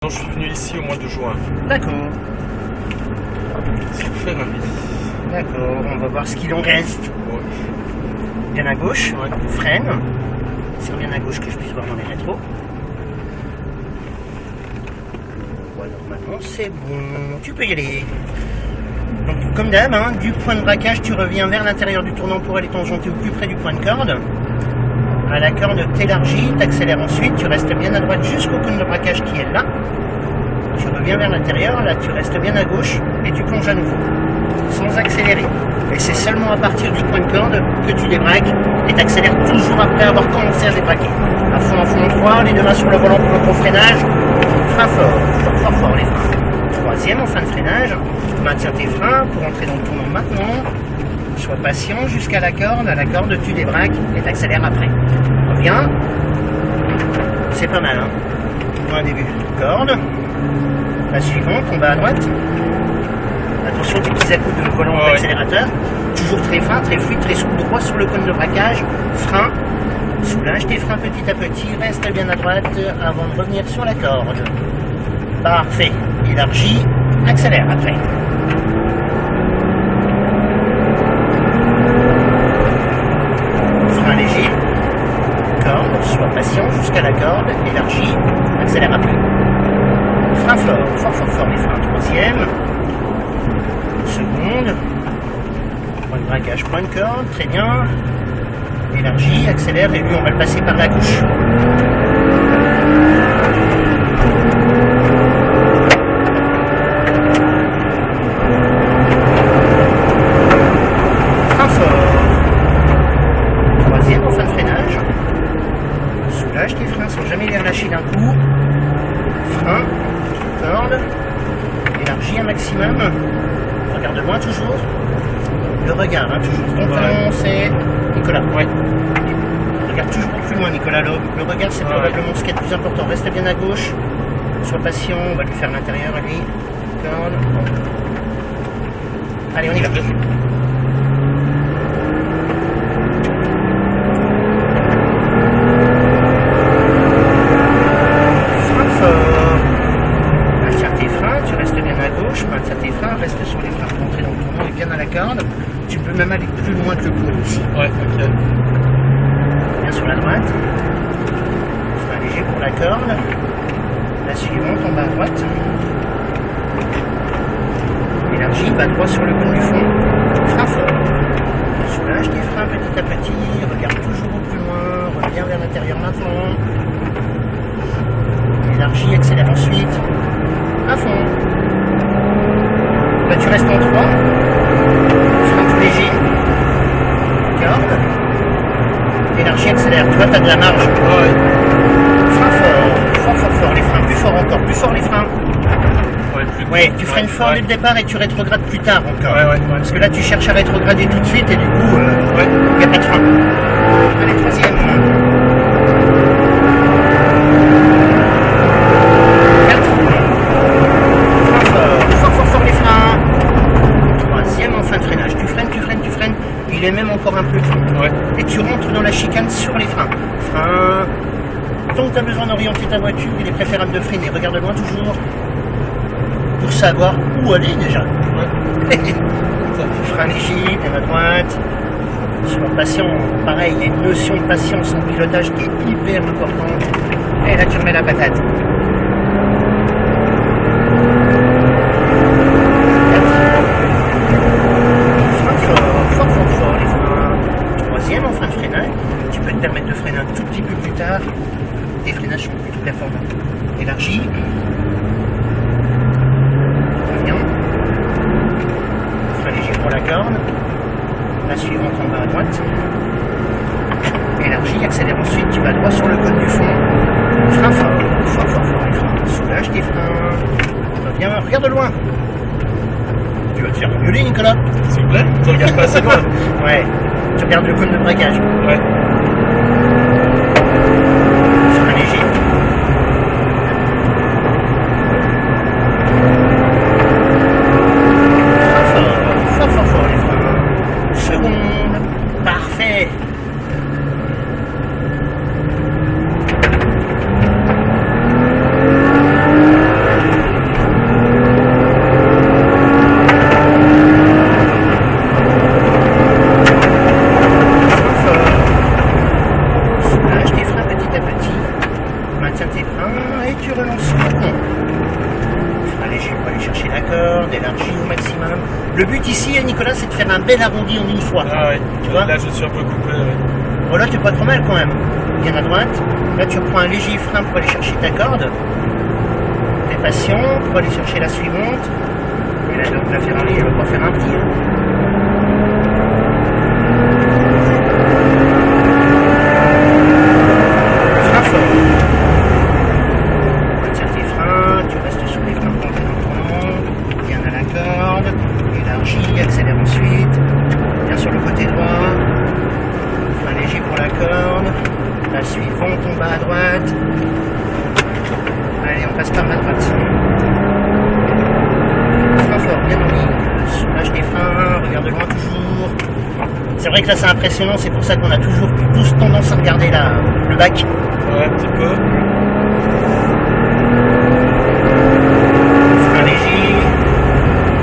Non, je suis venu ici au mois de juin. D'accord, C'est pour faire un lit. d'accord, on va voir ce qu'il en reste. Ouais. Bien à gauche, Ouais. freine. C'est bien à gauche que je puisse voir dans les rétros. Voilà, maintenant c'est bon, tu peux y aller. Donc comme d'hab, hein, du point de braquage, tu reviens vers l'intérieur du tournant pour aller tangenter au plus près du point de corde. À la corde, t'élargis, t'accélères ensuite, tu restes bien à droite jusqu'au cône de braquage qui est là. Tu reviens vers l'intérieur, là tu restes bien à gauche et tu plonges à nouveau, sans accélérer. Et c'est seulement à partir du point de corde que tu débraques et t'accélères toujours après avoir commencé à débraquer. À fond en 3, les deux mains sur le volant pour le bon freinage. Frein fort, fort les freins. Troisième en fin de freinage, maintiens tes freins pour entrer dans le tournant maintenant. Sois patient jusqu'à la corde tu débraques et t'accélères après. Reviens. C'est pas mal, hein. Pour un début. Corde. La suivante, on va à droite. Attention aux petits à-coups de volant d'accélérateur. Toujours très fin, très fluide, très souple droit sur le cône de braquage. Frein. Soulage tes freins petit à petit. Reste bien à droite avant de revenir sur la corde. Parfait. Élargis. Accélère après. Frein léger. Corde. Sois patient jusqu'à la corde. Élargis. Accélère après. Frein fort les freins. Troisième. Seconde. Point de braquage, point de corde, très bien. Élargis, accélère, et lui on va le passer par la gauche. Frein fort. Troisième en fin de freinage. Soulage tes freins sans jamais les relâcher d'un coup. Frein, corde, élargis un maximum. Regarde loin toujours. Le regard, hein, toujours. Ton talon, c'est Nicolas. Ouais. Regarde toujours plus loin, Nicolas. Le regard, c'est probablement ce qui est le plus important. Reste bien à gauche. Sois patient. On va lui faire l'intérieur à lui. Corde. Allez, on y va. Maintiens tes freins, reste sur les freins pour entrer dans le tournant et bien à la corde. Tu peux même aller plus loin que le coup ici. Ouais, ok. Bien sur la droite. Frein léger pour la corde. La suivante en bas à droite. Élargis, va droit sur le cône du fond. Frein fort. Soulage tes freins petit à petit. Regarde toujours au plus loin. Reviens vers l'intérieur maintenant. Élargis, accélère ensuite. À fond. Là, tu restes en 3. Frein tout léger. Corde. Élargis, accélère. Toi, tu as de la marge. Ouais. Frein fort. Les freins, plus fort encore. Plus fort les freins. Ouais, tu freines fort dès le départ et tu rétrogrades plus tard encore. Ouais. Parce que là, tu cherches à rétrograder tout de suite et du coup, il n'y a pas de frein. Allez, troisième. Il est même encore un peu trop. Ouais. Et tu rentres dans la chicane sur les freins. Frein. Tant que tu as besoin d'orienter ta voiture, il est préférable de freiner. Regarde loin toujours. Pour savoir où aller déjà. Ouais. Frein léger, bien à droite. Sois patient. Pareil, il y a une notion de patience en pilotage qui est hyper importante. Et là, tu remets la patate. En fin de freinage, tu peux te permettre de freiner un tout petit peu plus tard. Tes freinages sont plutôt performants. Élargis. Bien. Frein léger pour la corde. La suivante en bas à droite. Élargis, accélère ensuite, tu vas droit sur le cône du fond. Frein fort les freins. Soulage tes freins. Bien, regarde loin. Tu vas te faire violer, Nicolas. S'il vous plaît, tu regardes pas assez loin. Ouais. Tu regardes le cône de braquage. Ouais. Frein léger. Frein fort les freins. Seconde. Parfait. bon. Frein léger pour aller chercher la corde, élargi au maximum. Le but ici, Nicolas, c'est de faire un bel arrondi en une fois. Ah ouais, Tu vois? là je suis un peu coupé. Ouais. Bon, là, t'es pas trop mal quand même. Bien à droite. Là, tu reprends un léger frein pour aller chercher ta corde. T'es patient pour aller chercher la suivante. Et la Ferrari, elle va pas faire un petit. Frein fort. Retire tes freins. Tu restes sur les freins pour entrer dans le tournant. Viens à la corde. Élargis. Accélère ensuite. Viens sur le côté droit. Frein léger pour la corde. La suivante, on va à droite. Allez, on passe par la droite. Frein fort, bien en ligne. Lâche tes freins, regarde loin toujours. C'est vrai que là c'est impressionnant, c'est pour ça qu'on a toujours tous tendance à regarder le bac. Ouais, un petit peu. Frein léger,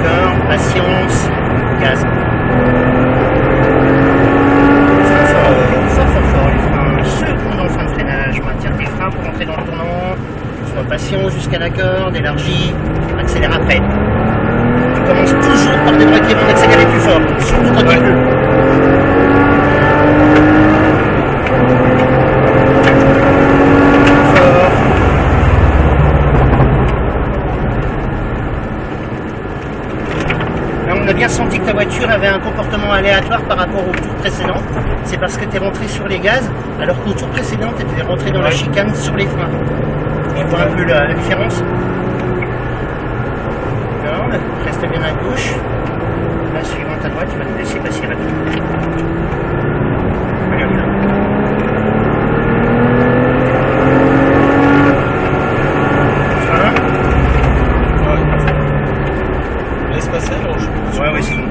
corde, patience, gaz. Fort, les freins. Second dans le frein de freinage. Maintiens tes freins pour entrer dans le tournant. Sois patient jusqu'à la corde, élargis, accélère après. Tu commences toujours par des bras qui vont accélérer plus fort, surtout quand il pleut. Fort. Là, on a bien senti que ta voiture avait un comportement aléatoire par rapport au tour précédent. C'est parce que tu es rentré sur les gaz, alors qu'au tour précédent, tu étais rentré dans la chicane sur les freins. Tu vois un peu la différence? Corde, reste bien à gauche. La suivante à droite, tu vas nous laisser passer rapidement. Allez, on y va. Frein. Ouais. Laisse passer alors je... Ouais, c'est bon.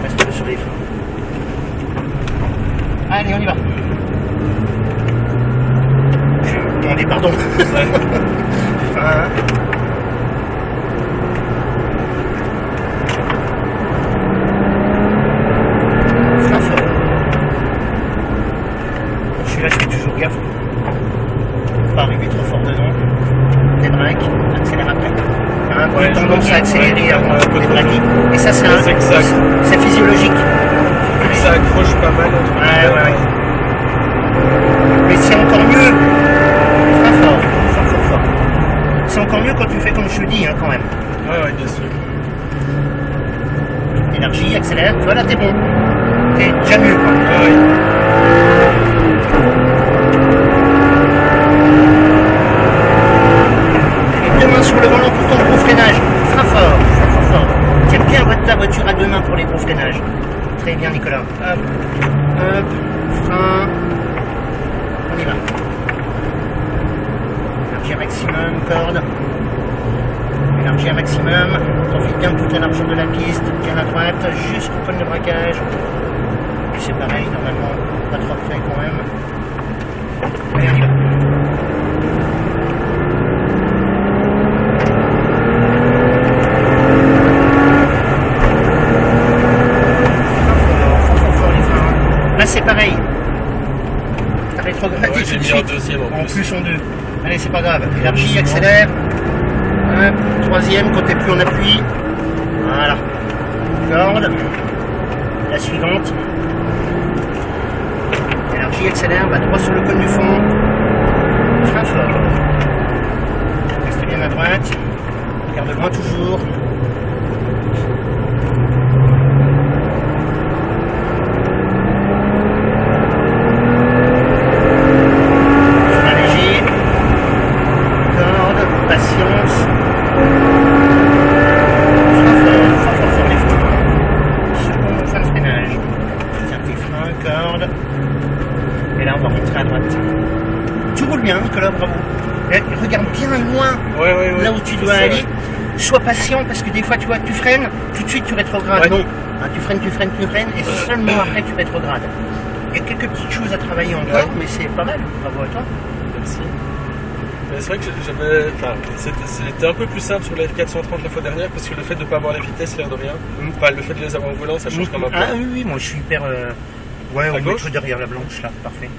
Reste sur les freins. Allez, on y va. Je vais demander pardon. Ouais. Frein. Frein fort. Celui-là, je fais toujours gaffe. Faut pas arriver trop fort dedans. Débraque, accélère après. On a tendance à accélérer avant de débraquer. Et ça, c'est physiologique. Ça accroche pas mal entre Ouais. Mais c'est encore mieux. Frein fort. C'est encore mieux quand tu fais comme je te dis, hein, quand même. Ouais, bien sûr. Élargie, accélère. Voilà, t'es bon. T'es déjà mieux, quoi. Ah ouais. Et deux mains sur le volant pour ton gros freinage. Frein fort. Tiens bien ta voiture à deux mains pour les gros freinages. Très bien, Nicolas. Hop. Frein. On y va. Élargie à maximum, corde. Élargie à maximum. Profite bien de toute la largeur de la piste. Bien à droite, jusqu'au point de braquage. Et c'est pareil, normalement, pas trop près quand même. Allez, on y va. Fort les freins. Là, c'est pareil. T'as rétrogradé Ouais, tout j'ai de mis en suite. deuxième en plus. En deux. Allez, c'est pas grave. Élargie, accélère. Hop, troisième, quand t'es plus en appui. Voilà. Corde. La suivante. Élargie, accélère, va droit sur le cône du fond. Frein fort. Reste bien à droite. Garde loin toujours. Frein léger. Corde, patience. Fort les freins. Second fin de freinage. Tiens tes freins, corde. Et là on va rentrer à droite. Tu roules bien, Nicolas, bravo. Et regarde bien loin Ouais. là où tu dois C'est aller. vrai. Sois patient parce que des fois tu vois tu freines, tout de suite tu rétrogrades. Ouais. Non, hein, tu freines et seulement après tu rétrogrades. Il y a quelques petites choses à travailler encore, Ouais. mais c'est pas mal. Bravo à toi. Merci. Mais c'est vrai que j'avais. Enfin, c'était un peu plus simple sur la F430 la fois dernière parce que le fait de ne pas avoir la vitesse, l'air de rien. Enfin, le fait de les avoir au volant, ça change quand même un peu. Ah oui, moi je suis hyper. Ouais, À on gauche met derrière la blanche là, parfait.